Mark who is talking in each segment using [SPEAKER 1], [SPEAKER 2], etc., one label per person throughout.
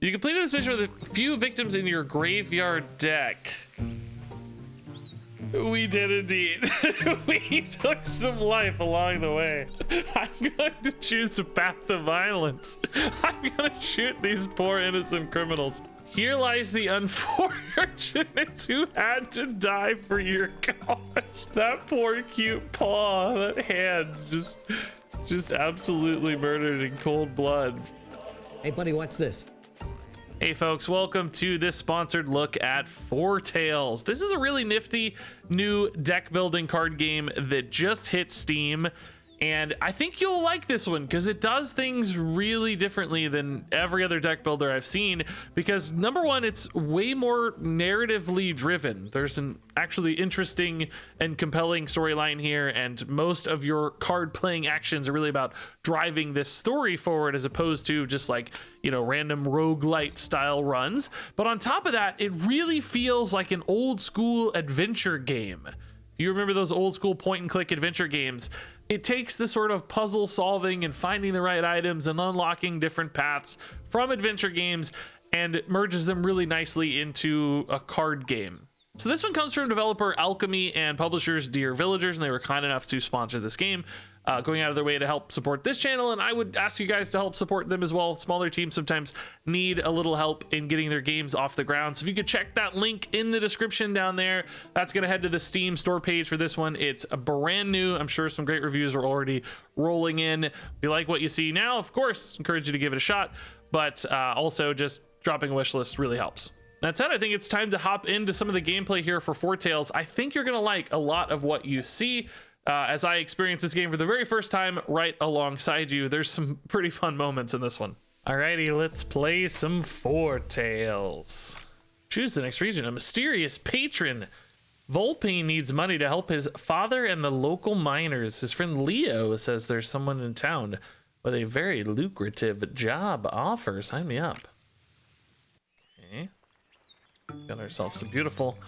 [SPEAKER 1] You completed this mission with a few victims in your graveyard deck. We did indeed. We took some life along the way. I'm going to choose a path of violence. I'm going to shoot these poor innocent criminals. Here lies the unfortunates who had to die for your cause. That poor cute paw, that hand, just absolutely murdered in cold blood.
[SPEAKER 2] Hey buddy, watch this.
[SPEAKER 1] Hey folks, welcome to this sponsored look at Foretales. This is a really nifty new deck building card game that just hit Steam, and I think you'll like this one because it does things really differently than every other deck builder I've seen. Because number one, it's way more narratively driven. There's an actually interesting and compelling storyline here, and most of your card playing actions are really about driving this story forward as opposed to just like, you know, random roguelite style runs. But on top of that, it really feels like an old school adventure game. You remember those old school point and click adventure games? It takes the sort of puzzle solving and finding the right items and unlocking different paths from adventure games and merges them really nicely into a card game. So this one comes from developer Alchemy and publishers Dear Villagers, and they were kind enough to sponsor this game, going out of their way to help support this channel. And I would ask you guys to help support them as well. Smaller teams sometimes need a little help in getting their games off the ground. So if you could check that link in the description down there, that's going to head to the Steam store page for this one. It's brand new. I'm sure some great reviews are already rolling in. If you like what you see now, of course, encourage you to give it a shot. But also just dropping a wish list really helps. That said, I think it's time to hop into some of the gameplay here for Foretales. I think you're going to like a lot of what you see. As I experience this game for the very first time right alongside you, there's some pretty fun moments in this one. Alrighty, let's play some Foretales. Choose the next region. A mysterious patron. Volpe needs money to help his father and the local miners. His friend Leo says there's someone in town with a very lucrative job offer. Sign me up. Okay. Got ourselves a beautiful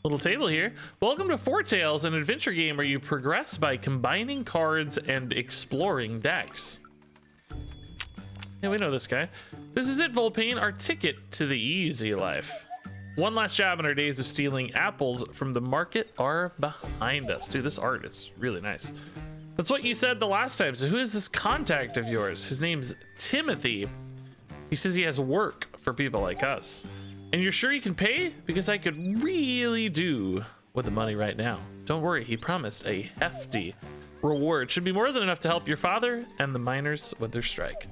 [SPEAKER 1] little table here. Welcome to Foretales, an adventure game where you progress by combining cards and exploring decks. Yeah, we know this guy. This is it, Volpine, our ticket to the easy life. One last job in our days of stealing apples from the market are behind us. Dude, this art is really nice. That's what you said the last time. So who is this contact of yours? His name's Timothy. He says he has work for people like us. And you're sure you can pay? Because I could really do with the money right now. Don't worry, he promised a hefty reward. Should be more than enough to help your father and the miners with their strike.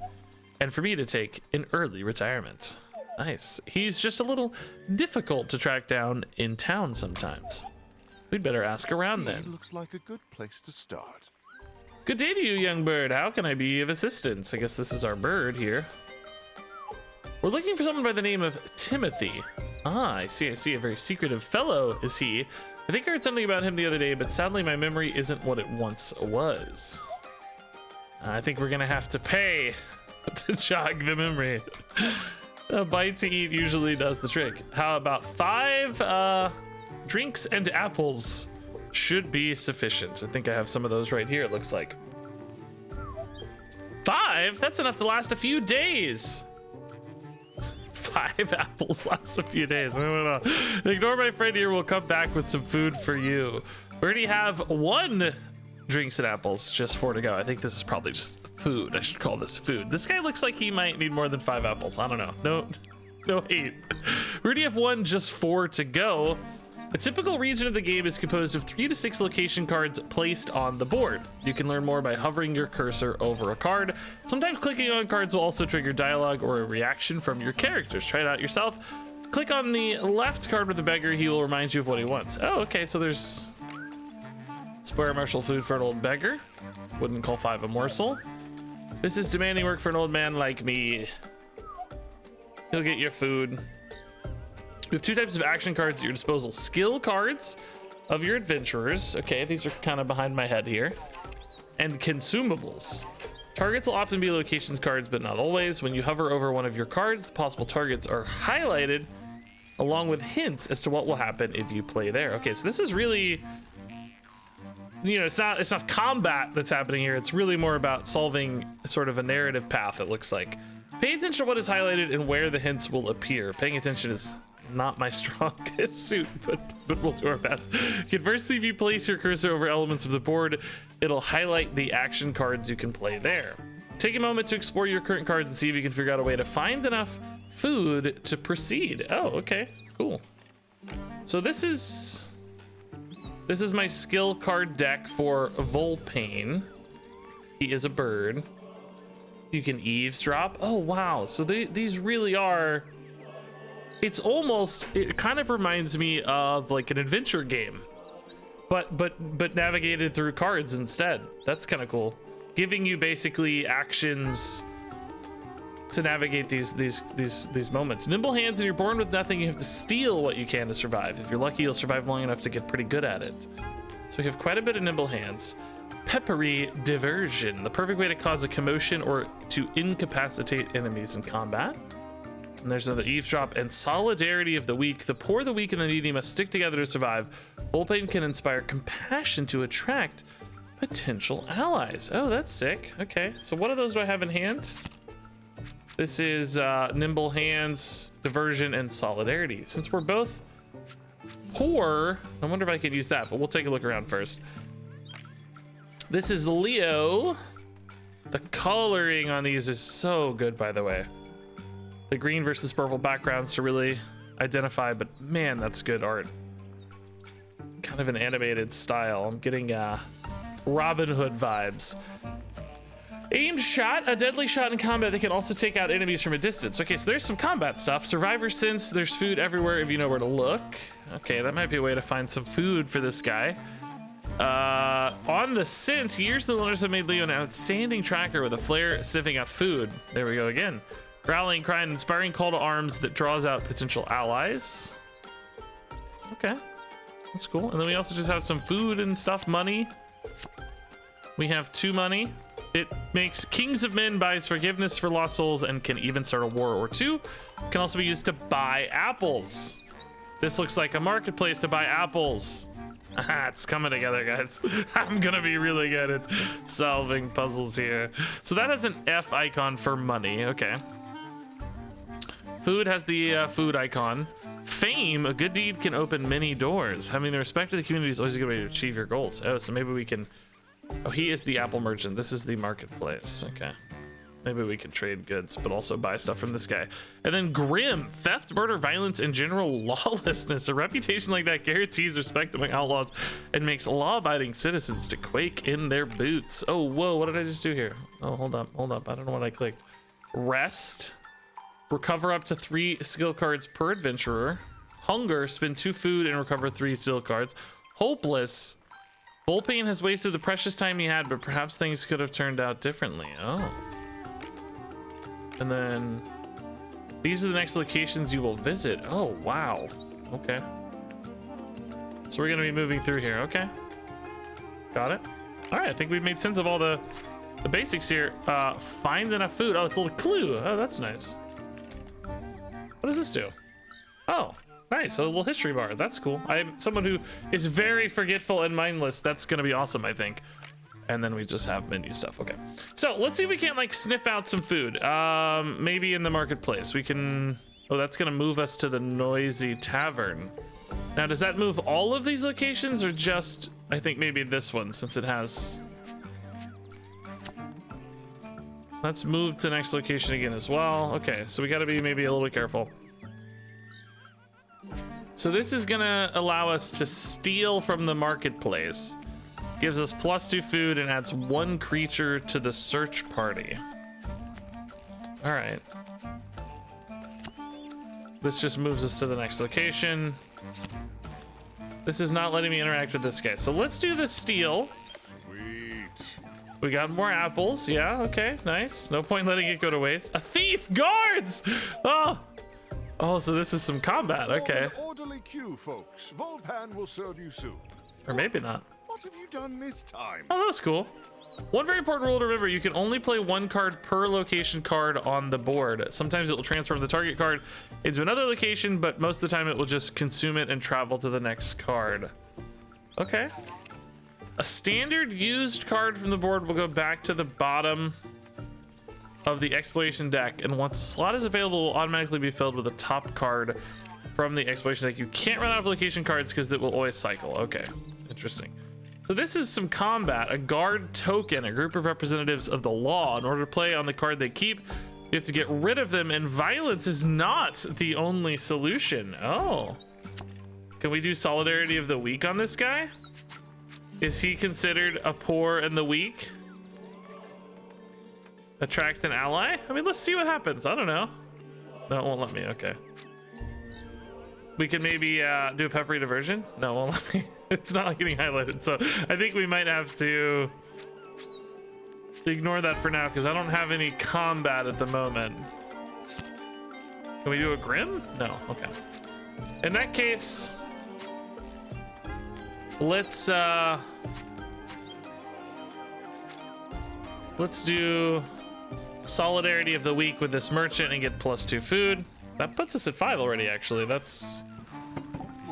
[SPEAKER 1] And for me to take an early retirement. Nice. He's just a little difficult to track down in town sometimes. We'd better ask around then.
[SPEAKER 3] Looks like a good place to start.
[SPEAKER 1] Good day to you, young bird. How can I be of assistance? I guess this is our bird here. We're looking for someone by the name of Timothy. Ah, I see. A very secretive fellow is he. I think I heard something about him the other day, but sadly my memory isn't what it once was. I think we're gonna have to pay to jog the memory. A bite to eat usually does the trick. How about 5 drinks and apples should be sufficient. I think I have some of those right here, it looks like. 5? That's enough to last a few days. 5 apples lasts a few days. I don't know. Ignore my friend here. We'll come back with some food for you. We already have 1 drinks and apples, just 4 to go. I think this is probably just food. I should call this food. This guy looks like he might need more than 5 apples. I don't know. No hate. We already have 1, just 4 to go. A typical region of the game is composed of 3 to 6 location cards placed on the board. You can learn more by hovering your cursor over a card. Sometimes clicking on cards will also trigger dialogue or a reaction from your characters. Try it out yourself. Click on the left card with the beggar. He will remind you of what he wants. Oh, okay, so there's square martial food for an old beggar. Wouldn't call 5 a morsel. This is demanding work for an old man like me. He'll get your food. We have 2 types of action cards at your disposal. Skill cards of your adventurers. Okay, these are kind of behind my head here. And consumables. Targets will often be locations cards, but not always. When you hover over one of your cards, the possible targets are highlighted along with hints as to what will happen if you play there. Okay, so this is really, you know, it's not combat that's happening here. It's really more about solving sort of a narrative path, it looks like. Pay attention to what is highlighted and where the hints will appear. Paying attention is not my strongest suit, but we'll do our best. Conversely, if you place your cursor over elements of the board, it'll highlight the action cards you can play there. Take a moment to explore your current cards and see if you can figure out a way to find enough food to proceed. Oh, okay, cool. So this is my skill card deck for Volpane. He is a bird. You can eavesdrop. Oh wow, so these really are, it's almost, it kind of reminds me of like an adventure game, but navigated through cards instead. That's kind of cool, giving you basically actions to navigate these moments. Nimble hands, and you're born with nothing. You have to steal what you can to survive. If you're lucky, you'll survive long enough to get pretty good at it. So we have quite a bit of nimble hands. Peppery diversion, the perfect way to cause a commotion or to incapacitate enemies in combat. And there's another eavesdrop. And solidarity of the weak. The poor, the weak, and the needy must stick together to survive. Volpane can inspire compassion to attract potential allies. Oh, that's sick. Okay, so what of those do I have in hand? This is nimble hands, diversion, and solidarity. Since we're both poor, I wonder if I could use that, but we'll take a look around first. This is Leo. The coloring on these is so good, by the way. The green versus purple backgrounds to really identify, but man, that's good art. Kind of an animated style. I'm getting Robin Hood vibes. Aimed shot, a deadly shot in combat that can also take out enemies from a distance. Okay, so there's some combat stuff. Survivor sense, there's food everywhere if you know where to look. Okay, that might be a way to find some food for this guy. On the scent, years the learners have made Leo an outstanding tracker with a flair sniffing out food. There we go again. Rallying cry, an inspiring call to arms that draws out potential allies. Okay, that's cool. And then we also just have some food and stuff, money. We have 2 money. It makes Kings of Men, buys forgiveness for lost souls, and can even start a war or 2. Can also be used to buy apples. This looks like a marketplace to buy apples. It's coming together, guys. I'm gonna be really good at solving puzzles here. So that has an F icon for money. Okay. Food has the food icon. Fame, a good deed can open many doors. Having the respect of the community is always a good way to achieve your goals. Oh, so maybe we can... Oh, he is the apple merchant. This is the marketplace. Okay. Maybe we can trade goods, but also buy stuff from this guy. And then Grim, theft, murder, violence, and general lawlessness. A reputation like that guarantees respect among outlaws and makes law-abiding citizens to quake in their boots. Oh, whoa, what did I just do here? Oh, hold up. I don't know what I clicked. Rest. Recover up to 3 skill cards per adventurer. Hunger, spend 2 food and recover 3 skill cards. Hopeless. Volpane has wasted the precious time he had, but perhaps things could have turned out differently. Oh. And then these are the next locations you will visit. Oh, wow. Okay. So we're going to be moving through here. Okay. Got it. All right. I think we've made sense of all the basics here. Find enough food. Oh, it's a little clue. Oh, that's nice. What does this do? Oh, nice. A little history bar. That's cool. I'm someone who is very forgetful and mindless. That's going to be awesome, I think. And then we just have menu stuff. Okay. So let's see if we can't like sniff out some food. Maybe in the marketplace we can. Oh, that's going to move us to the noisy tavern. Now, does that move all of these locations or just, I think maybe this one, since it has. Let's move to the next location again as well. Okay, so we got to be maybe a little careful. So this is gonna allow us to steal from the marketplace. Gives us +2 food and adds 1 creature to the search party. All right. This just moves us to the next location. This is not letting me interact with this guy. So let's do the steal. We got more apples. Yeah, okay, nice. No point letting it go to waste. A thief! Guards! Oh, so this is some combat. Okay.
[SPEAKER 3] Orderly queue, folks. Volpan will serve you soon.
[SPEAKER 1] Or maybe not.
[SPEAKER 3] What have you done this time?
[SPEAKER 1] Oh, that was cool. One very important rule to remember, you can only play 1 card per location card on the board. Sometimes it will transfer the target card into another location, but most of the time it will just consume it and travel to the next card. Okay. A standard used card from the board will go back to the bottom of the exploration deck, and once a slot is available, will automatically be filled with a top card from the exploration deck. You can't run out of location cards because it will always cycle. Okay, interesting. So this is some combat. A guard token, a group of representatives of the law. In order to play on the card they keep, you have to get rid of them, and violence is not the only solution. Oh. Can we do solidarity of the weak on this guy? Is he considered a poor and the weak? Attract an ally? I mean, let's see what happens. I don't know. No, it won't let me. Okay. We can maybe do a peppery diversion. No, it won't let me. It's not like getting highlighted. So I think we might have to ignore that for now because I don't have any combat at the moment. Can we do a grim? No. Okay. In that case, let's do solidarity of the week with this merchant and get +2 food. That puts us at 5 already, actually. That's...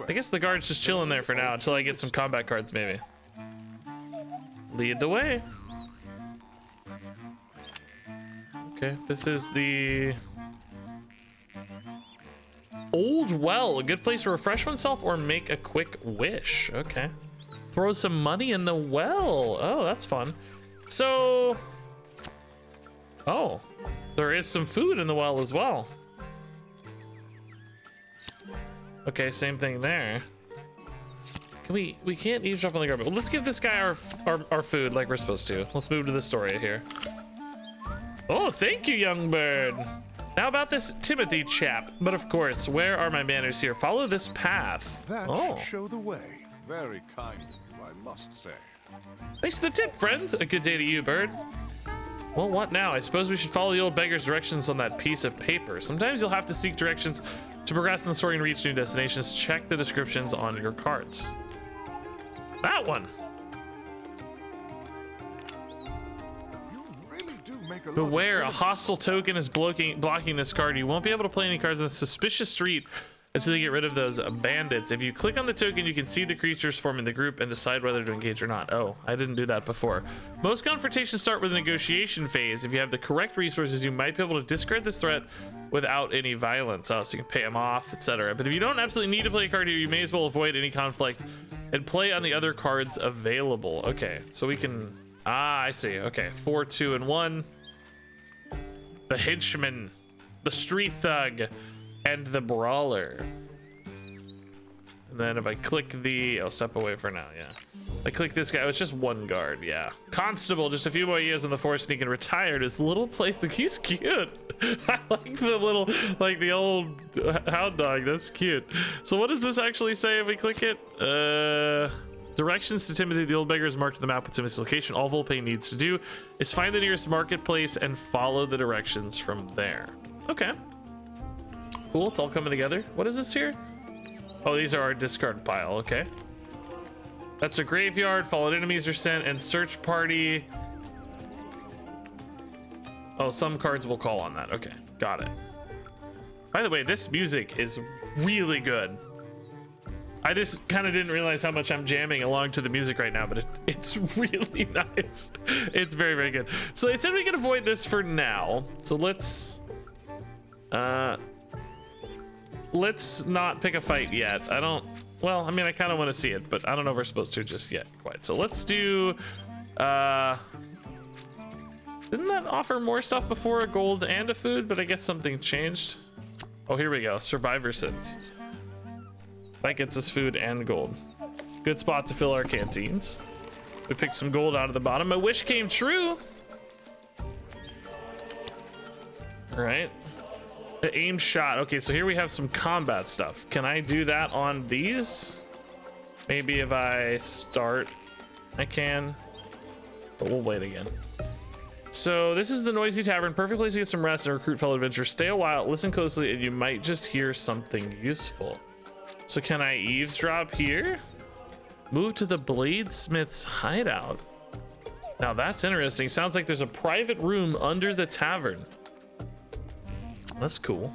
[SPEAKER 1] I guess the guard's just chilling there for now until I get some combat cards, maybe. Lead the way. Okay, this is the... Old Well, a good place to refresh oneself or make a quick wish. Okay. Throw some money in the well. Oh, that's fun. So... Oh, there is some food in the well as well. Okay, same thing there. Can we can't eavesdrop on the garbage. Well, let's give this guy our food like we're supposed to. Let's move to the story here. Oh, thank you, young bird. Now about this Timothy chap. But of course, where are my manners here? Follow this path.
[SPEAKER 3] That
[SPEAKER 1] Oh,
[SPEAKER 3] should show the way. Very kind of you, I must say.
[SPEAKER 1] thanks for the tip, friend. A good day to you, bird. Well, what now? I suppose we should follow the old beggar's directions on that piece of paper. Sometimes you'll have to seek directions to progress in the story and reach new destinations. Check the descriptions on your cards. That one.
[SPEAKER 3] You really do make a lot
[SPEAKER 1] Beware, a
[SPEAKER 3] of
[SPEAKER 1] hostile token is blocking this card. You won't be able to play any cards on a suspicious street until you get rid of those bandits. If you click on the token, you can see the creatures forming the group and decide whether to engage or not. Oh, I didn't do that before. Most confrontations start with a negotiation phase. If you have the correct resources, you might be able to discard this threat without any violence. Oh, so you can pay them off, etc. But if you don't absolutely need to play a card here, you may as well avoid any conflict and play on the other cards available. Okay, so we can... Ah, I see. Okay, 4, 2, and 1. The henchman, the street thug, and the brawler. And then if I click the... I'll step away for now, yeah. I click this guy. Oh, it's just one guard, yeah. Constable, just a few more years on the force, and he can retire to his little place. Look, he's cute. I like the little, like the old hound dog. That's cute. So what does this actually say if we click it? Directions to Timothy, the old beggar, is marked on the map with Timothy's location. All Volpe needs to do is find the nearest marketplace and follow the directions from there. Okay. Cool, it's all coming together. What is this here? Oh, these are our discard pile. Okay. That's a graveyard. Followed enemies are sent, and search party. Oh, some cards will call on that. Okay, got it. By the way, this music is really good. I just kind of didn't realize how much I'm jamming along to the music right now, but it's really nice. It's very, very good. So it said we can avoid this for now. So let's not pick a fight yet. I don't... Well, I mean, I kind of want to see it, but I don't know if we're supposed to just yet quite. So let's do... Didn't that offer more stuff before, a gold and a food? But I guess something changed. Oh, here we go. Survivor Sins. That gets us food and gold. Good spot to fill our canteens. We picked some gold out of the bottom. My wish came true. All right. The aim shot. Okay, so here we have some combat stuff. Can I do that on these? Maybe if I start, I can. But we'll wait again. So this is the Noisy Tavern. Perfect place to get some rest and recruit fellow adventurers. Stay a while, listen closely, and you might just hear something useful. So can I eavesdrop here? Move to the bladesmith's hideout. Now that's interesting. Sounds like there's a private room under the tavern. That's cool.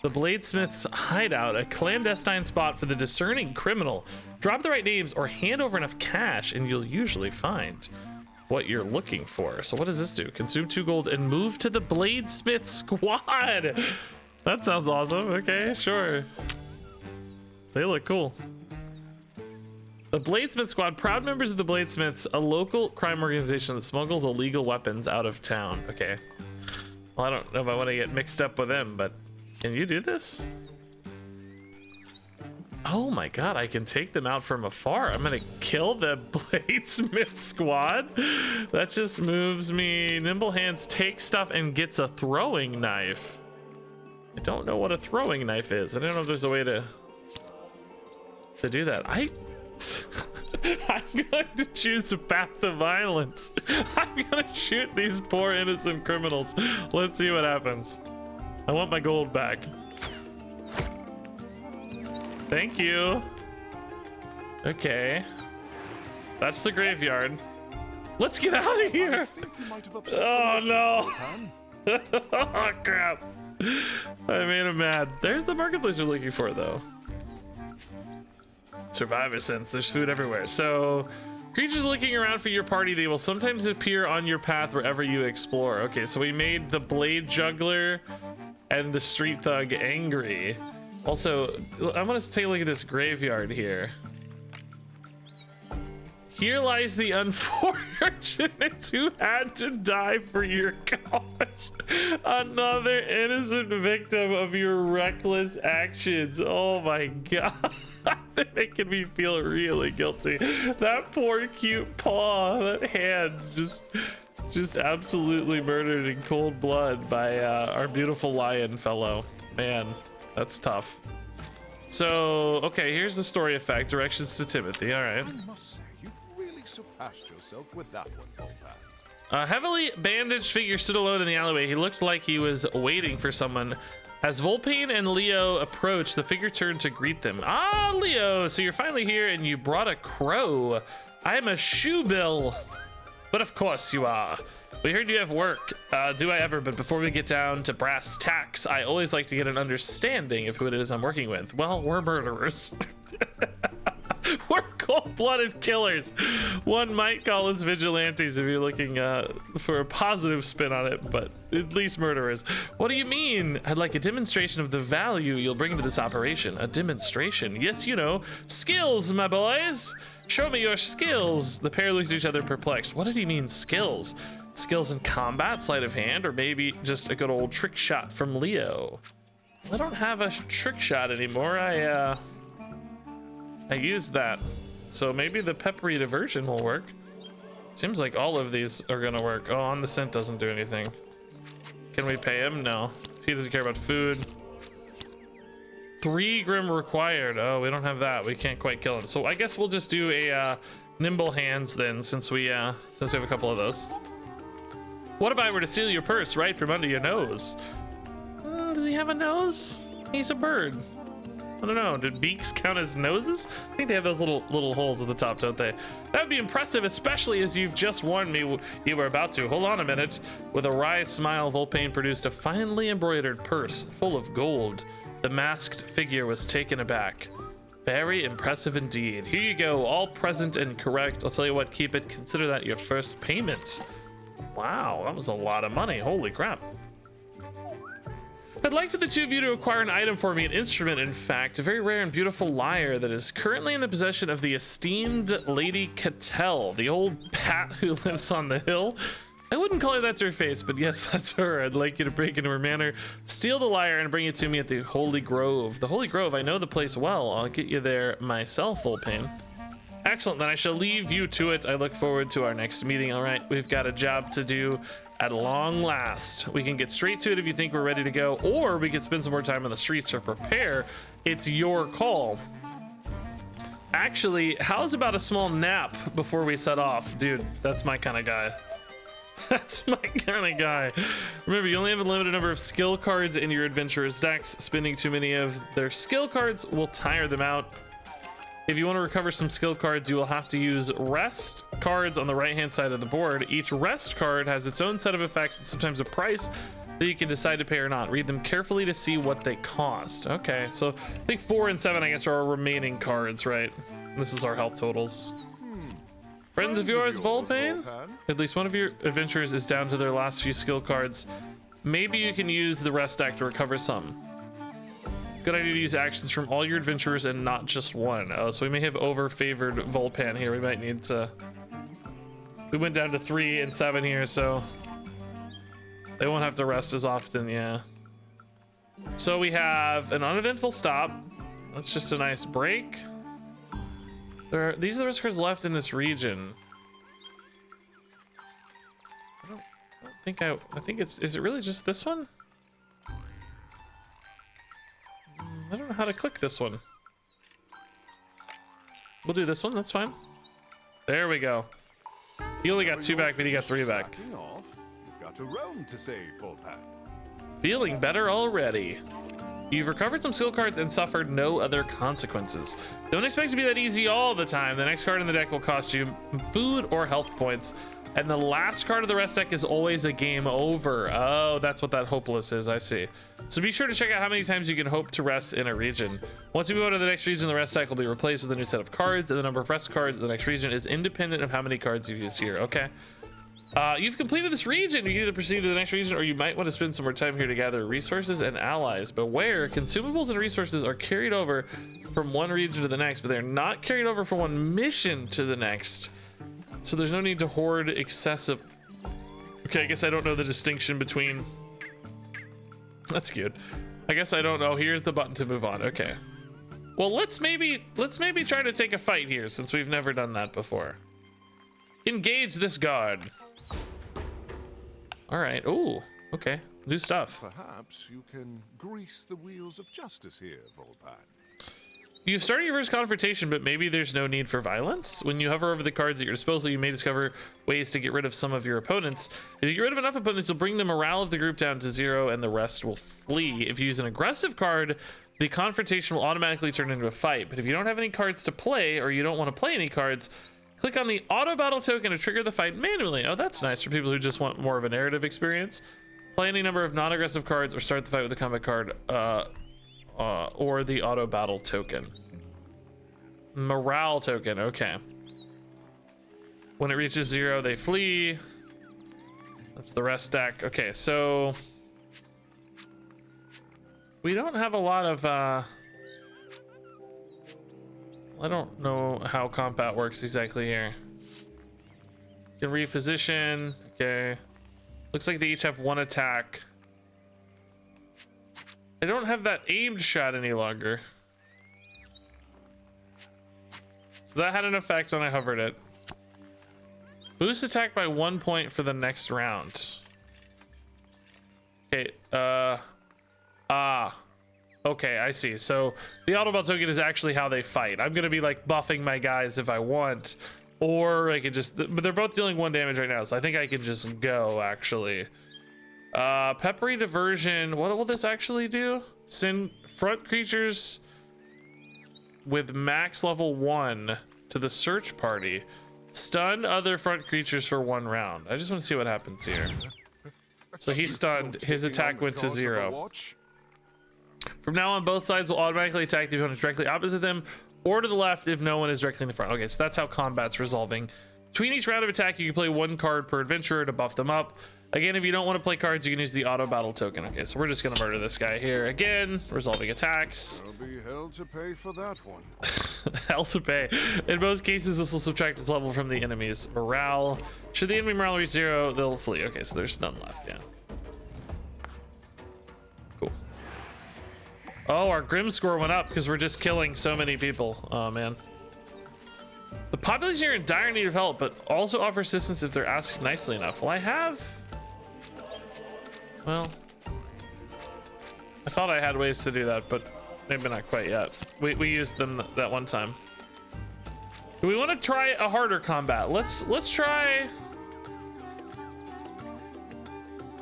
[SPEAKER 1] The bladesmith's hideout, a clandestine spot for the discerning criminal. Drop the right names or hand over enough cash and you'll usually find. what you're looking for. So what does this do? Consume 2 gold and move to the Bladesmith squad. That sounds awesome. Okay, sure. They look cool. The Bladesmith Squad, proud members of the Bladesmiths, a local crime organization that smuggles illegal weapons out of town. Okay. Well, I don't know if I want to get mixed up with them, but can you do this? Oh my god, I can take them out from afar. I'm gonna kill the Bladesmith Squad. That just moves me. Nimble Hands takes stuff and gets a throwing knife. I don't know what a throwing knife is. I don't know if there's a way to do that. I'm going to choose a path of violence. I'm gonna shoot these poor innocent criminals. Let's see what happens. I want my gold back. Thank you. Okay. That's the graveyard. Let's get out of here. Oh no. Oh crap. I made him mad. There's the marketplace we're looking for though. Survivor sense. There's food everywhere. So creatures looking around for your party, they will sometimes appear on your path wherever you explore. Okay, so we made the blade juggler and the street thug angry. Also, I want to take a look at this graveyard here. Here lies the unfortunates who had to die for your cause. Another innocent victim of your reckless actions. Oh my god. They're making me feel really guilty. That poor cute paw, that hand, just absolutely murdered in cold blood by our beautiful lion fellow. Man, that's tough. So, okay, here's the story effect. Directions to Timothy. All right.
[SPEAKER 3] Surpassed yourself with that one, Volpan.
[SPEAKER 1] A heavily bandaged figure stood alone in the alleyway. He looked like he was waiting for someone. As Volpain and Leo approached, the figure turned to greet them. Ah, Leo, so you're finally here and you brought a crow. I'm a shoebill. But of course you are. We heard you have work. Do I ever? But before we get down to brass tacks, I always like to get an understanding of who it is I'm working with. Well, we're murderers. We're cold-blooded killers. One might call us vigilantes if you're looking for a positive spin on it, but at least murderers. What do you mean? I'd like a demonstration of the value you'll bring to this operation. A demonstration? Yes, you know. Skills, my boys. Show me your skills. The pair looked at each other perplexed. What did he mean, skills? Skills in combat, sleight of hand, or maybe just a good old trick shot from Leo? I don't have a trick shot anymore. I used that, so maybe the peppery diversion will work. Seems like all of these are gonna work. Oh, on the scent doesn't do anything. Can we pay him? No. He doesn't care about food. 3 grim required. Oh, we don't have that. We can't quite kill him. So I guess we'll just do a nimble hands then, since we have a couple of those. What if I were to steal your purse right from under your nose? Does he have a nose? He's a bird. I don't know. Did beaks count as noses? I think they have those little holes at the top, don't they? That would be impressive, especially as you've just warned me you were about to. Hold on a minute. With a wry smile, Volpain produced a finely embroidered purse full of gold. The masked figure was taken aback. Very impressive indeed. Here you go, all present and correct. I'll tell you what, keep it. Consider that your first payment. Wow, that was a lot of money. Holy crap. I'd like for the two of you to acquire an item for me, an instrument, in fact, a very rare and beautiful lyre that is currently in the possession of the esteemed Lady Cattell, the old pat who lives on the hill. I wouldn't call her that to her face, but yes, that's her. I'd like you to break into her manor, steal the lyre, and bring it to me at the Holy Grove. The Holy Grove, I know the place well. I'll get you there myself, Volpain. Excellent, then I shall leave you to it. I look forward to our next meeting. All right, we've got a job to do. At long last, we can get straight to it if you think we're ready to go, or we could spend some more time on the streets or prepare. It's your call. Actually, how's about a small nap before we set off? Dude, that's my kind of guy. That's my kind of guy. Remember, you only have a limited number of skill cards in your adventurer's decks. Spending too many of their skill cards will tire them out. If you want to recover some skill cards, you will have to use rest cards on the right-hand side of the board. Each rest card has its own set of effects and sometimes a price that you can decide to pay or not. Read them carefully to see what they cost. Okay, so I think 4 and 7, I guess, are our remaining cards, right? This is our health totals. Friends of yours, Volpain? At least one of your adventurers is down to their last few skill cards. Maybe you can use the rest deck to recover some. Good idea to use actions from all your adventurers and not just one. Oh, so we may have over-favored Volpan here. We might need to... We went down to 3 and 7 here, so... They won't have to rest as often, yeah. So we have an uneventful stop. That's just a nice break. These are the rest cards left in this region. I think it's, is it really just this one? I don't know how to click this one. We'll do this one, that's fine. There we go. You only got 2 back, but you got 3 back.
[SPEAKER 3] You've got a roam to save, Volpan.
[SPEAKER 1] Feeling better already. You've recovered some skill cards and suffered no other consequences. Don't expect to be that easy all the time. The next card in the deck will cost you food or health points. And the last card of the rest deck is always a game over. Oh, that's what that hopeless is, I see. So be sure to check out how many times you can hope to rest in a region. Once you move on to the next region, the rest deck will be replaced with a new set of cards, and the number of rest cards in the next region is independent of how many cards you've used here. Okay. You've completed this region. You can either proceed to the next region, or you might want to spend some more time here to gather resources and allies. Beware, consumables and resources are carried over from one region to the next, but they're not carried over from one mission to the next. So there's no need to hoard excessive. Okay, I guess I don't know the distinction between. That's good. I guess I don't know. Here's the button to move on. Okay. Well, let's maybe try to take a fight here, since we've never done that before. Engage this guard. All right. Ooh. Okay. New stuff.
[SPEAKER 3] Perhaps you can grease the wheels of justice here, Volpan.
[SPEAKER 1] You've started your first confrontation, but maybe there's no need for violence. When you hover over the cards at your disposal, you may discover ways to get rid of some of your opponents. If you get rid of enough opponents, you'll bring the morale of the group down to 0, and the rest will flee. If you use an aggressive card, the confrontation will automatically turn into a fight. But if you don't have any cards to play, or you don't want to play any cards, click on the auto battle token to trigger the fight manually. Oh, that's nice for people who just want more of a narrative experience. Play any number of non-aggressive cards, or start the fight with a combat card. Or the auto battle token. Morale token, okay. When it reaches 0, they flee. That's the rest deck. Okay, so we don't have a lot of I don't know how combat works exactly here. You can reposition. Okay, looks like they each have 1 attack. I don't have that aimed shot any longer. So that had an effect when I hovered it. Boost attack by 1 point for the next round. Okay, okay, I see. So the Autobot token is actually how they fight. I'm gonna be like buffing my guys if I want, or I could just, but they're both dealing 1 damage right now, so I think I can just go actually. Peppery diversion. What will this actually do? Send front creatures with max level 1 to the search party. Stun other front creatures for 1 round. I just want to see what happens here. So he's stunned. His attack went to 0. From now on, both sides will automatically attack the opponent directly opposite them or to the left if no one is directly in the front. Okay, so that's how combat's resolving. Between each round of attack, you can play 1 card per adventurer to buff them up. Again, if you don't want to play cards, you can use the auto battle token. Okay, so we're just gonna murder this guy here again, resolving attacks.
[SPEAKER 3] There'll be hell to pay for that one.
[SPEAKER 1] Hell to pay. In most cases, this will subtract its level from the enemy's morale. Should the enemy morale reach 0, they'll flee. Okay, so there's none left. Yeah. Cool. Oh, our Grim score went up because we're just killing so many people. Oh man. The population are in dire need of help, but also offer assistance if they're asked nicely enough. Well, I have. Well, I thought I had ways to do that, but maybe not quite yet. We used them that one time. Do we want to try a harder combat? Let's try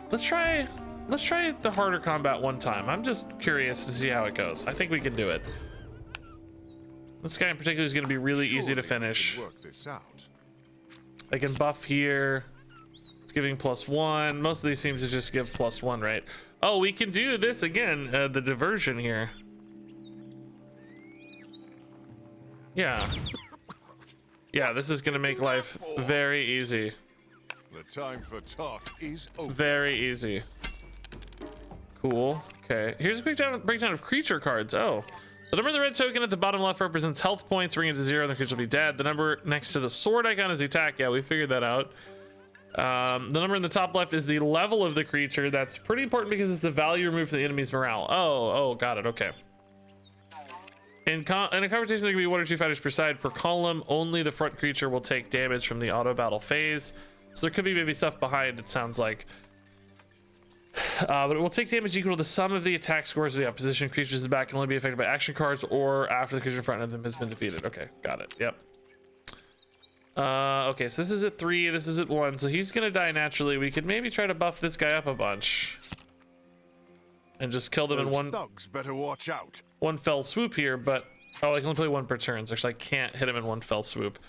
[SPEAKER 1] the harder combat one time. I'm just curious to see how it goes. I think we can do it. This guy in particular is going to be really easy to finish.
[SPEAKER 3] Work this out.
[SPEAKER 1] I can buff here. It's giving +1. Most of these seem to just give +1, right? Oh, we can do this again, the diversion here. Yeah. Yeah, this is gonna make life very easy.
[SPEAKER 3] The time for talk is over.
[SPEAKER 1] Very easy. Cool. Okay. Here's a quick breakdown of creature cards. Oh. The number of the red token at the bottom left represents health points. Bring it to 0, the creature will be dead. The number next to the sword icon is the attack. Yeah, we figured that out. The number in the top left is the level of the creature. That's pretty important because it's the value removed from the enemy's morale. Oh, got it. Okay. In a conversation, there can be 1 or 2 fighters per side per column. Only the front creature will take damage from the auto battle phase. So there could be maybe stuff behind, it sounds like. But it will take damage equal to the sum of the attack scores of the opposition. Creatures in the back can only be affected by action cards or after the creature in front of them has been defeated. Okay, got it. Yep. Okay, so this is at 3, this is at 1, so he's gonna die naturally. We could maybe try to buff this guy up a bunch and just kill them in one.
[SPEAKER 3] Thugs better watch out.
[SPEAKER 1] One fell swoop here, but oh, I can only play 1 per turn, so actually I can't hit him in 1 fell swoop.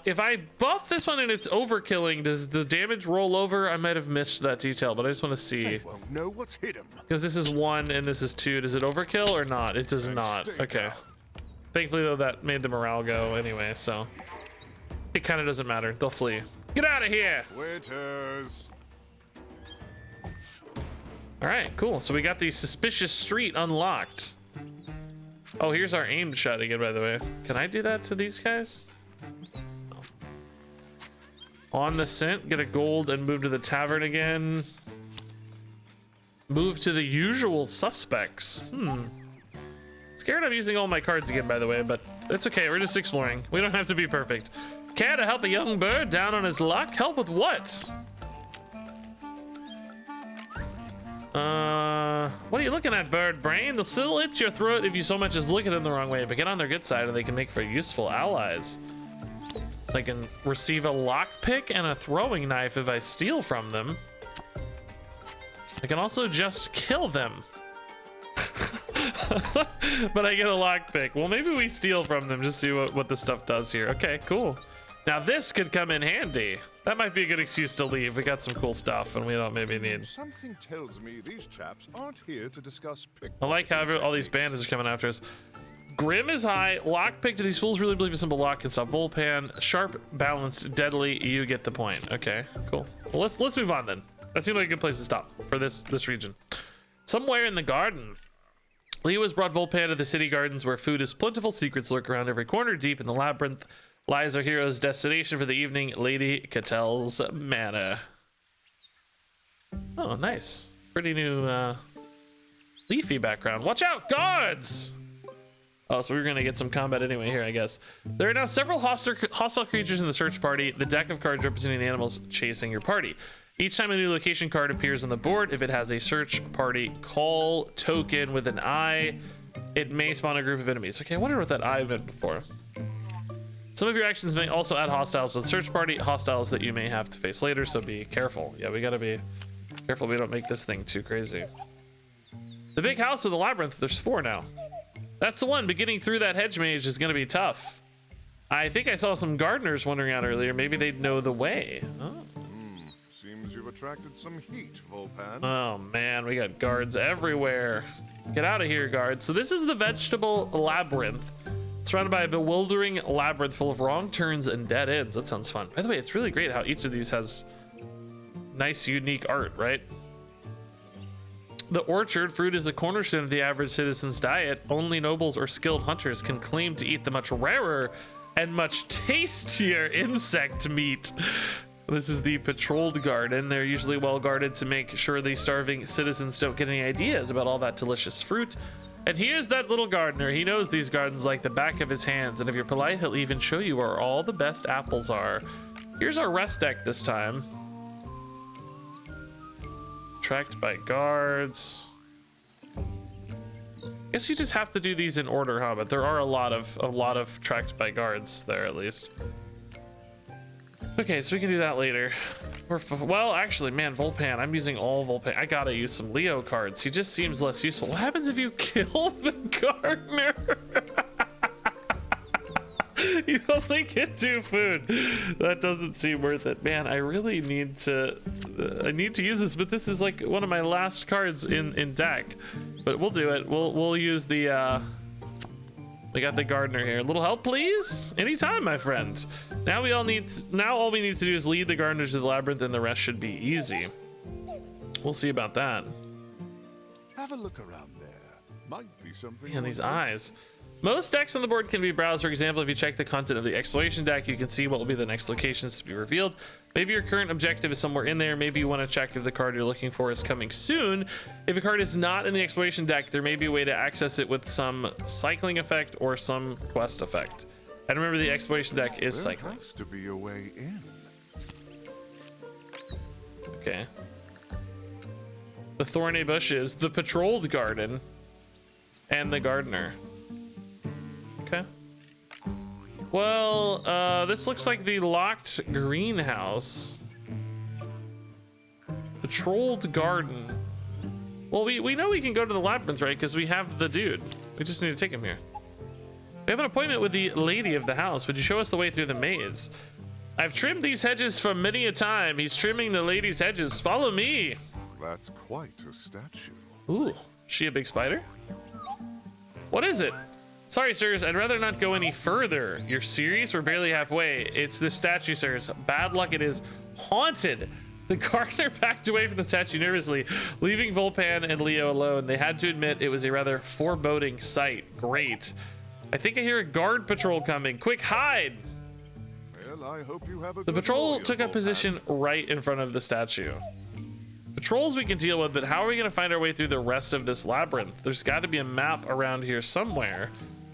[SPEAKER 1] If I buff this one and it's overkilling, does the damage roll over? I might have missed that detail, but I just want to see.
[SPEAKER 3] They won't know what's hit him.
[SPEAKER 1] Because this is 1 and this is 2. Does it overkill or not? It does not. Okay. Thankfully, though, that made the morale go anyway, so it kind of doesn't matter. They'll flee. Get out of here!
[SPEAKER 3] Waiters.
[SPEAKER 1] All right, cool. So we got the suspicious street unlocked. Oh, here's our aimed shot again, by the way. Can I do that to these guys? No. On the scent, get a gold and move to the tavern again. Move to the usual suspects. Scared of using all my cards again, by the way, but it's okay. We're just exploring. We don't have to be perfect. Care to help a young bird down on his luck? Help with what? What are you looking at, bird brain? They'll still itch your throat if you so much as look at them the wrong way, but get on their good side and they can make for useful allies. I can receive a lockpick and a throwing knife if I steal from them. I can also just kill them. But I get a lockpick. Well, maybe we steal from them, just see what the stuff does here. Okay, cool. Now this could come in handy. That might be a good excuse to leave. We got some cool stuff and we don't maybe need.
[SPEAKER 3] Something tells me these chaps aren't here to discuss pick.
[SPEAKER 1] I like how all these bandits are coming after us. Grim is high. Lockpick. Do these fools really believe a simple lock can stop Volpan? Sharp, balanced, deadly. You get the point. Okay, cool. Well, let's move on then. That seemed like a good place to stop for this region. Somewhere in the garden. Leo has brought Volpan to the city gardens where food is plentiful. Secrets lurk around every corner. Deep in the labyrinth lies our hero's destination for the evening, Lady Catel's Manor. Oh, nice. Pretty new leafy background. Watch out, guards! Oh, so we're gonna get some combat anyway here, I guess. There are now several hostile creatures in the search party. The deck of cards representing the animals chasing your party. Each time a new location card appears on the board, if it has a search party call token with an eye, it may spawn a group of enemies. Okay, I wonder what that eye meant before. Some of your actions may also add hostiles to the search party, hostiles that you may have to face later, so be careful. Yeah, we gotta be careful we don't make this thing too crazy. The big house with the labyrinth, there's 4 now. That's the one, but getting through that hedge maze is gonna be tough. I think I saw some gardeners wandering out earlier. Maybe they'd know the way. Oh.
[SPEAKER 3] Seems you've attracted some heat, Volpan.
[SPEAKER 1] Oh man, we got guards everywhere. Get out of here, guards. So this is the vegetable labyrinth. Surrounded by a bewildering labyrinth full of wrong turns and dead ends. That sounds fun. By the way, it's really great how each of these has nice, unique art, right? The orchard fruit is the cornerstone of the average citizen's diet. Only nobles or skilled hunters can claim to eat the much rarer and much tastier insect meat. This is the patrolled garden. They're usually well guarded to make sure the starving citizens don't get any ideas about all that delicious fruit. And here's that little gardener. He knows these gardens like the back of his hands, and if you're polite, he'll even show you where all the best apples are. Here's our rest deck this time. Tracked by guards. Guess you just have to do these in order, huh? But there are a lot of tracked by guards there, at least. Okay, so we can do that later. Well, actually, man, Volpan. I'm using all Volpan. I gotta use some Leo cards. He just seems less useful. What happens if you kill the gardener? You only get 2 food. That doesn't seem worth it. Man, I really need to... I need to use this, but this is like one of my last cards in deck. But we'll do it. We'll use the We got the gardener here. A little help, please? Anytime, my friend. Now all we need to do is lead the gardener to the labyrinth, and the rest should be easy. We'll see about that.
[SPEAKER 3] Have a look around there. Might be something.
[SPEAKER 1] And these eyes. Most decks on the board can be browsed. For example, if you check the content of the exploration deck, you can see what will be the next locations to be revealed. Maybe your current objective is somewhere in there. Maybe you want to check if the card you're looking for is coming soon. If a card is not in the exploration deck, there may be a way to access it with some cycling effect or some quest effect. And remember, the exploration deck is cycling.
[SPEAKER 3] There has to be a way in.
[SPEAKER 1] Okay. The thorny bushes, the patrolled garden, and the gardener. Okay. Well, this looks like the locked greenhouse. Patrolled garden. Well, we know we can go to the labyrinth, right? Because we have the dude. We just need to take him here. We have an appointment with the lady of the house. Would you show us the way through the maze? I've trimmed these hedges for many a time. He's trimming the lady's hedges. Follow me.
[SPEAKER 3] That's quite a statue.
[SPEAKER 1] Ooh, she a big spider? What is it? Sorry, sirs, I'd rather not go any further. You're serious? We're barely halfway. It's this statue, sirs. Bad luck, it is haunted. The gardener backed away from the statue nervously, leaving Volpan and Leo alone. They had to admit it was a rather foreboding sight. Great. I think I hear a guard patrol coming. Quick, hide!
[SPEAKER 3] Well, I hope you have a
[SPEAKER 1] The
[SPEAKER 3] good
[SPEAKER 1] patrol
[SPEAKER 3] lawyer,
[SPEAKER 1] took up
[SPEAKER 3] Volpan.
[SPEAKER 1] position right in front of the statue. Patrols we can deal with, but how are we going to find our way through the rest of this labyrinth? There's got to be a map around here somewhere.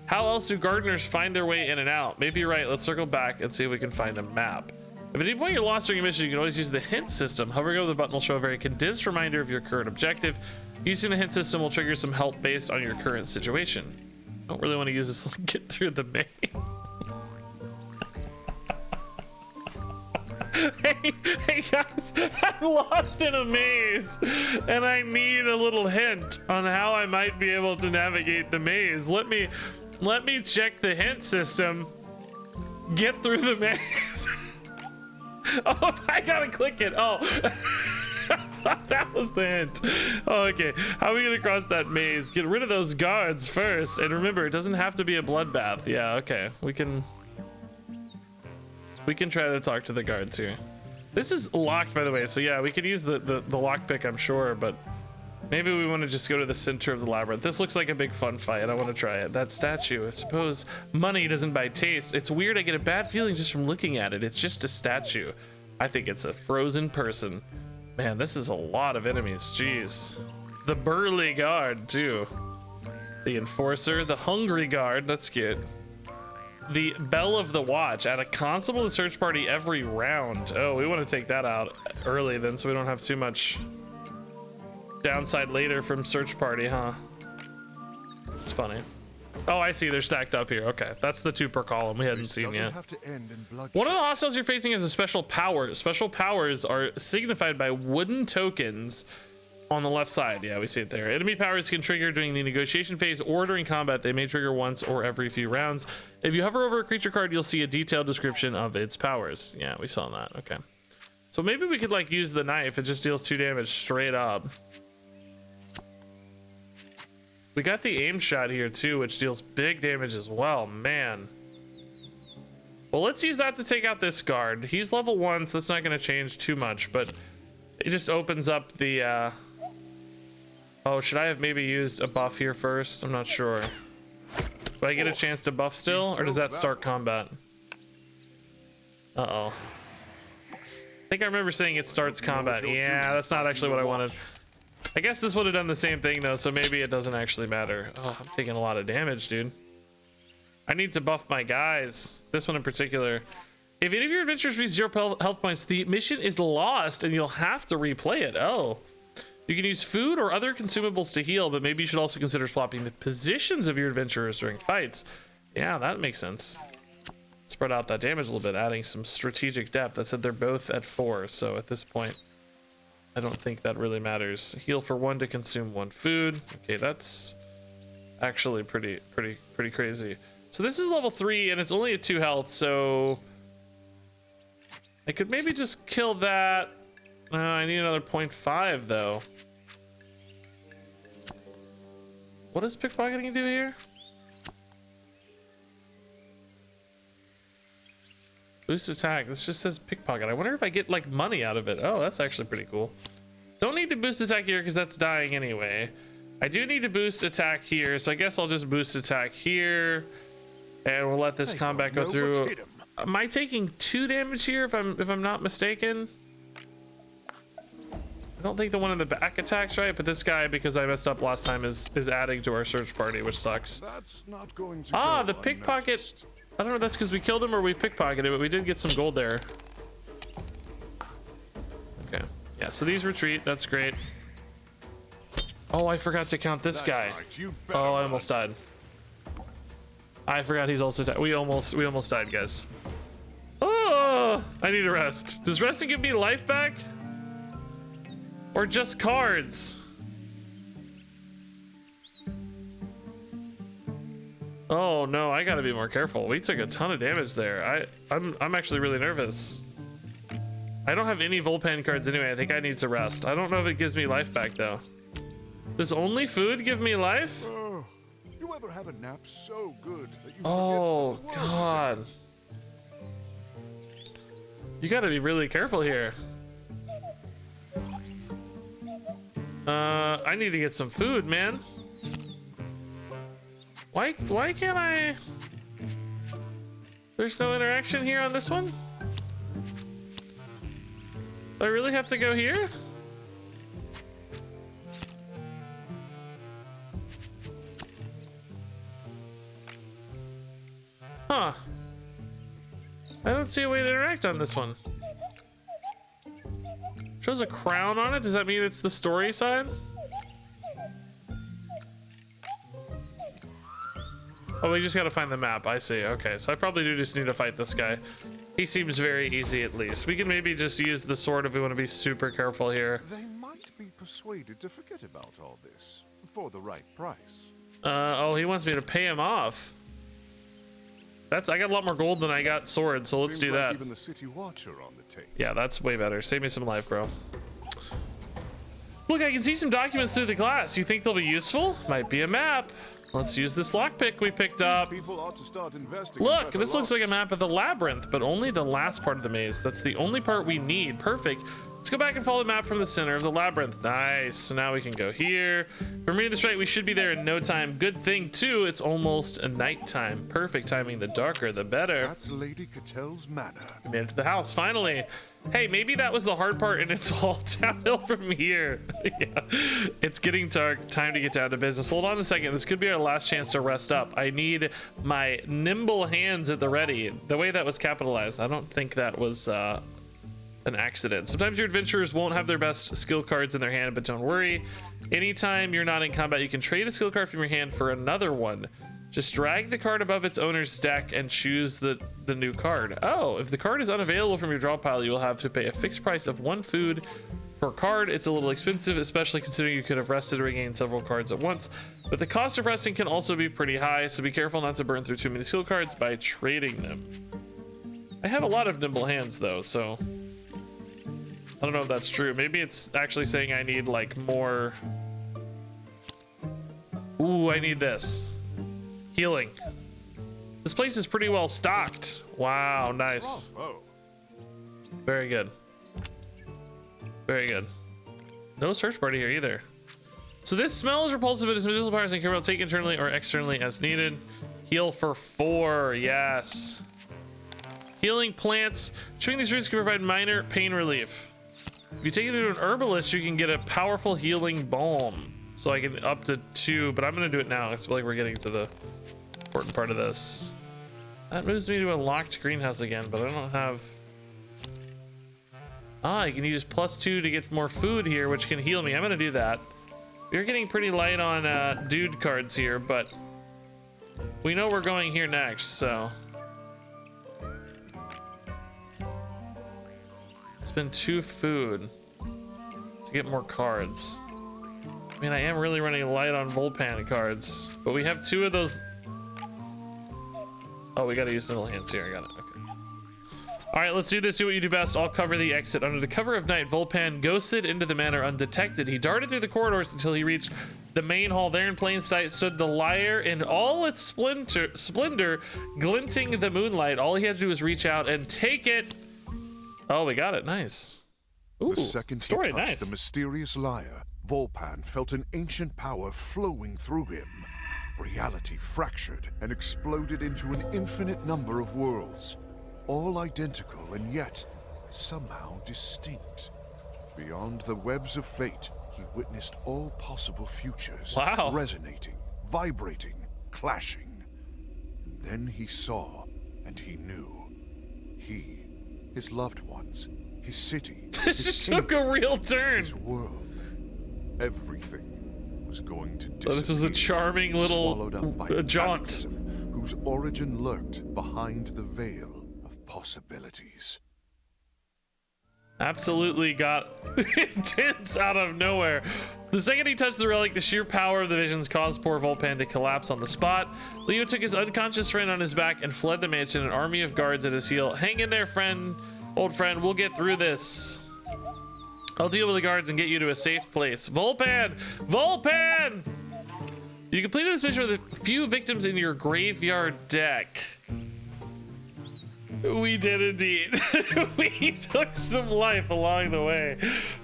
[SPEAKER 1] How else do gardeners find their way in and out? Maybe you're right. Let's circle back and see if we can find a map. If at any point you're lost during a mission, you can always use the hint system. Hovering over the button will show a very condensed reminder of your current objective. Using the hint system will trigger some help based on your current situation. Don't really want to use this to get through the maze. Hey guys, I'm lost in a maze and I need a little hint on how I might be able to navigate the maze. Let me check the hint system. Get through the maze. Oh, I gotta click it. Oh, I thought that was the hint. Oh, okay, how are we gonna cross that maze? Get rid of those guards first, and remember, it doesn't have to be a bloodbath. Yeah, okay, we can try to talk to the guards here. This is locked, by the way, so yeah, we could use the lockpick, I'm sure, but maybe we want to just go to the center of the labyrinth. This looks like a big fun fight. I want to try it. That statue, I suppose money doesn't buy taste. It's weird, I get a bad feeling just from looking at it. It's just a statue. I think it's a frozen person. Man, this is a lot of enemies, jeez. The burly guard, too. The enforcer, the hungry guard, that's cute. The bell of the watch. Add a constable to search party every round. Oh, we want to take that out early then, so we don't have too much downside later from search party, huh? It's funny. Oh, I see, they're stacked up here. Okay, that's the 2 per column we hadn't seen yet.
[SPEAKER 3] Have to end in bloodshed.
[SPEAKER 1] One of the hostiles you're facing has a special power. Special powers are signified by wooden tokens on the left side. Yeah, we see it there. Enemy powers can trigger during the negotiation phase or during combat. They may trigger once or every few rounds. If you hover over a creature card, you'll see a detailed description of its powers. Yeah, we saw that. Okay, so maybe we could like use the knife. It just deals 2 damage straight up. We got the aim shot here too, which deals big damage as well. Man, well, let's use that to take out this guard. He's level 1, so that's not going to change too much, but it just opens up the oh, should I have maybe used a buff here first? I'm not sure. Do I get a chance to buff still, or does that start combat? Uh-oh. I think I remember saying it starts combat. Yeah, that's not actually what I wanted. I guess this would have done the same thing though, so maybe it doesn't actually matter. Oh, I'm taking a lot of damage, dude. I need to buff my guys. This one in particular. If any of your adventures reach 0 health points, the mission is lost and you'll have to replay it. Oh. You can use food or other consumables to heal, but maybe you should also consider swapping the positions of your adventurers during fights. Yeah, that makes sense. Spread out that damage a little bit, adding some strategic depth. That said, they're both at 4, so at this point, I don't think that really matters. Heal for 1 to consume 1 food. Okay, that's actually pretty crazy. So this is level 3, and it's only at 2 health, so I could maybe just kill that. I need another 0.5 though. What does pickpocketing do here? Boost attack. This just says pickpocket. I wonder if I get like money out of it. Oh, that's actually pretty cool. Don't need to boost attack here because that's dying anyway. I do need to boost attack here, so I guess I'll just boost attack here, and we'll let this combat go through. Am I taking 2 damage here if I'm not mistaken? I don't think the one in the back attacks right, but this guy, because I messed up last time, is adding to our search party, which sucks.
[SPEAKER 3] That's not going to
[SPEAKER 1] The pickpocket. I don't know if that's because we killed him or we pickpocketed, but we did get some gold there. Okay. Yeah, so these retreat. That's great. Oh, I forgot to count this guy. Oh, I almost died. I forgot he's also died. We almost died, guys. Oh, I need a rest. Does resting give me life back? Or just cards? Oh no, I gotta be more careful. We took a ton of damage there. I'm actually really nervous. I don't have any Volpan cards anyway. I think I need to rest. I don't know if it gives me life back though. Does only food give me life?
[SPEAKER 3] You ever have a nap so good that you
[SPEAKER 1] Oh god. You gotta be really careful here. I need to get some food, man. Why can't I? There's no interaction here on this one? Do I really have to go here? Huh. I don't see a way to interact on this one. Shows a crown on it. Does that mean it's the story side? Oh, we just gotta find the map. I see. Okay, so I probably do just need to fight this guy. He seems very easy at least. We can maybe just use the sword if we want to be super careful here.
[SPEAKER 3] They might be persuaded to forget about all this for the right price.
[SPEAKER 1] Oh, he wants me to pay him off. I got a lot more gold than I got sword, so let's do that.
[SPEAKER 3] Even the city watcher on the tape.
[SPEAKER 1] Yeah, that's way better. Save me some life, bro. Look, I can see some documents through the glass. You think they'll be useful? Might be a map. Let's use this lockpick we picked up.
[SPEAKER 3] People ought to start investing.
[SPEAKER 1] Look, this looks like a map of the labyrinth, but only the last part of the maze. That's the only part we need. Perfect. Let's go back and follow the map from the center of the labyrinth. Nice. So now we can go here. If I'm reading this right, we should be there in no time. Good thing, too, it's almost a nighttime. Perfect timing. The darker, the better.
[SPEAKER 3] That's Lady Catel's manor.
[SPEAKER 1] We made it to the house, finally. Hey, maybe that was the hard part and it's all downhill from here. Yeah, it's getting dark. Time to get down to business. Hold on a second. This could be our last chance to rest up. I need my nimble hands at the ready. The way that was capitalized, I don't think that was an accident. Sometimes your adventurers won't have their best skill cards in their hand, but don't worry. Anytime you're not in combat, you can trade a skill card from your hand for another one. Just drag the card above its owner's deck and choose the new card. Oh, if the card is unavailable from your draw pile, you will have to pay a fixed price of 1 food per card. It's a little expensive, especially considering you could have rested to regain several cards at once. But the cost of resting can also be pretty high, so be careful not to burn through too many skill cards by trading them. I have a lot of nimble hands though, so I don't know if that's true. Maybe it's actually saying I need like more. Ooh, I need this. Healing. This place is pretty well stocked. Wow, nice. Very good. Very good. No search party here either. So this smell is repulsive, but its medicinal powers and can take internally or externally as needed. Heal for 4, yes. Healing plants. Chewing these roots can provide minor pain relief. If you take it to an herbalist, you can get a powerful healing balm. So I can up to 2, but I'm gonna do it now. I feel like we're getting to the important part of this. That moves me to a locked greenhouse again, but I don't have. You can use +2 to get more food here, which can heal me. I'm gonna do that. We're getting pretty light on dude cards here, but we know we're going here next, so. Spend 2 food to get more cards. I mean, I am really running light on Volpan cards, but we have 2 of those. Oh, we gotta use little hands here. I got it. Okay. All right, let's do this. Do what you do best. I'll cover the exit. Under the cover of night, Volpan ghosted into the manor undetected. He darted through the corridors until he reached the main hall. There in plain sight stood the lyre in all its splendor, glinting the moonlight. All he had to do was reach out and take it. Oh, we got it. Nice. Ooh,
[SPEAKER 3] The second
[SPEAKER 1] story,
[SPEAKER 3] he touched
[SPEAKER 1] nice.
[SPEAKER 3] the mysterious lyre, Volpan felt an ancient power flowing through him. Reality fractured and exploded into an infinite number of worlds, all identical and yet somehow distinct. Beyond the webs of fate, he witnessed all possible futures,
[SPEAKER 1] Wow.
[SPEAKER 3] resonating, vibrating, clashing. And then he saw and he knew. He, his loved ones, his city,
[SPEAKER 1] This
[SPEAKER 3] his
[SPEAKER 1] just took a
[SPEAKER 3] kingdom,
[SPEAKER 1] real turn.
[SPEAKER 3] his world, everything was going to disappear.
[SPEAKER 1] Oh, this was a charming little
[SPEAKER 3] swallowed up by
[SPEAKER 1] jaunt.
[SPEAKER 3] cataclysm whose origin lurked behind the veil of possibilities.
[SPEAKER 1] Absolutely got intense out of nowhere. The second he touched the relic, the sheer power of the visions caused poor Volpan to collapse on the spot. Leo took his unconscious friend on his back and fled the mansion, an army of guards at his heel. Hang in there, friend, old friend, we'll get through this. I'll deal with the guards and get you to a safe place. Volpan! Volpan! You completed this mission with a few victims in your graveyard deck. We did indeed. We took some life along the way.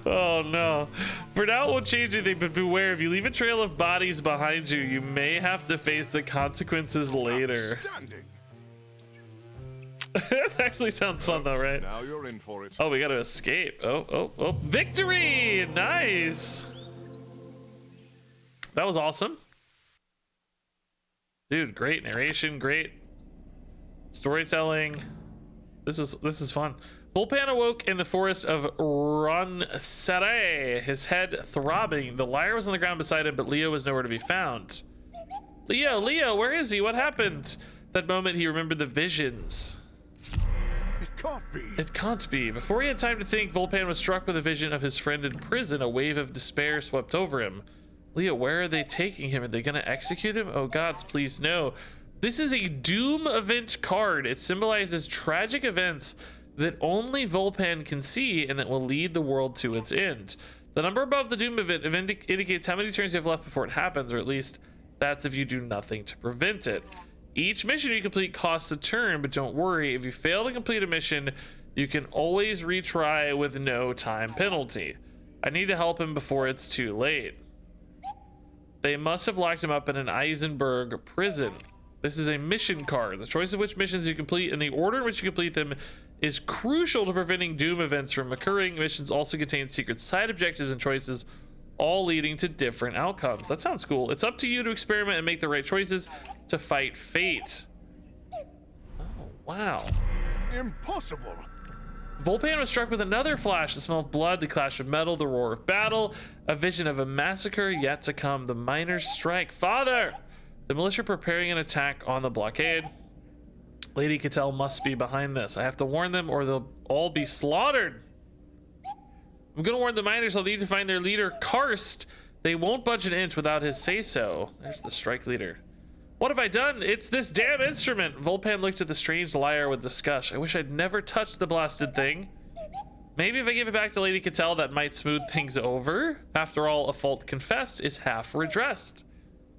[SPEAKER 1] Oh no. For now, it won't change anything, but beware, if you leave a trail of bodies behind you, you may have to face the consequences later.
[SPEAKER 3] Outstanding.
[SPEAKER 1] That actually sounds fun though, right?
[SPEAKER 3] Now you're in for it.
[SPEAKER 1] Oh, we gotta escape. Oh. Victory! Nice! That was awesome. Dude, great narration, great storytelling. This is fun. Volpan awoke in the forest of Ronsere, his head throbbing. The lyre was on the ground beside him, but Leo was nowhere to be found. Leo, where is he? What happened? That moment he remembered the visions.
[SPEAKER 3] It can't be.
[SPEAKER 1] It can't be. Before he had time to think, Volpan was struck with a vision of his friend in prison. A wave of despair swept over him. Leo, where are they taking him? Are they gonna execute him? Oh gods, please no. This is a Doom event card. It symbolizes tragic events that only Volpan can see and that will lead the world to its end. The number above the Doom event indicates how many turns you have left before it happens, or at least that's if you do nothing to prevent it. Each mission you complete costs a turn, but don't worry, if you fail to complete a mission, you can always retry with no time penalty. I need to help him before it's too late. They must have locked him up in an Eisenberg prison. This is a mission card. The choice of which missions you complete and the order in which you complete them is crucial to preventing Doom events from occurring. Missions also contain secret side objectives and choices, all leading to different outcomes. That sounds cool. It's up to you to experiment and make the right choices to fight fate. Oh, wow.
[SPEAKER 3] Impossible.
[SPEAKER 1] Volpan was struck with another flash, the smell of blood, the clash of metal, the roar of battle, a vision of a massacre yet to come. The miners strike. Father! The militia preparing an attack on the blockade. Lady Cattell must be behind this. I have to warn them or they'll all be slaughtered. I'm gonna warn the miners they'll need to find their leader, Karst. They won't budge an inch without his say-so. There's the strike leader. What have I done? It's this damn instrument. Volpan looked at the strange lyre with disgust. I wish I'd never touched the blasted thing. Maybe if I give it back to Lady Cattell, that might smooth things over. After all, a fault confessed is half redressed.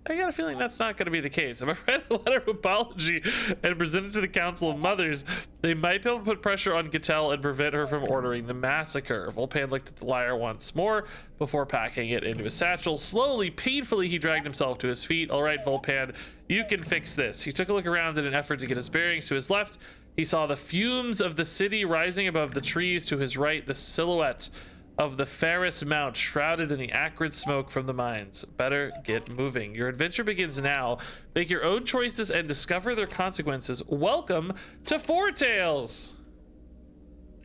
[SPEAKER 1] I got a feeling that's not going to be the case. If I read a letter of apology and present it to the Council of Mothers, they might be able to put pressure on Cattell and prevent her from ordering the massacre. Volpan looked at the lyre once more before packing it into his satchel. Slowly, painfully, he dragged himself to his feet. All right, Volpan, you can fix this. He took a look around in an effort to get his bearings. To his left, he saw the fumes of the city rising above the trees. To his right, the silhouette of the Ferris Mount shrouded in the acrid smoke from the mines. Better get moving. Your adventure begins now. Make your own choices and discover their consequences. Welcome to Foretales.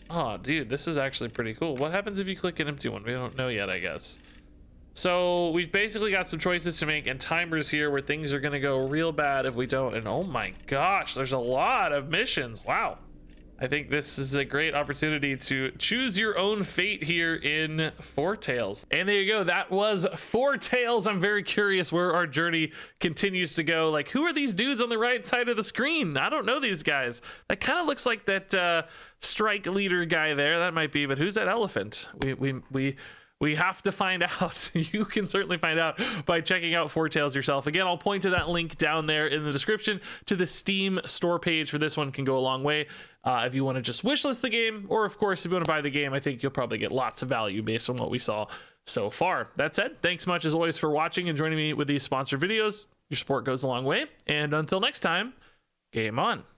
[SPEAKER 1] Oh, dude, this is actually pretty cool. What happens if you click an empty one? We don't know yet, I guess. So we've basically got some choices to make and timers here where things are going to go real bad if we don't. And oh my gosh, there's a lot of missions. Wow. I think this is a great opportunity to choose your own fate here in Foretales. And there you go. That was Foretales. I'm very curious where our journey continues to go. Like, who are these dudes on the right side of the screen? I don't know these guys. That kind of looks like that strike leader guy there. That might be, but who's that elephant? We have to find out. You can certainly find out by checking out Foretales yourself. Again, I'll point to that link down there in the description to the Steam store page for this one. Can go a long way if you want to just wishlist the game, or of course, if you want to buy the game, I think you'll probably get lots of value based on what we saw so far. That said, thanks much as always for watching and joining me with these sponsored videos. Your support goes a long way. And until next time, game on.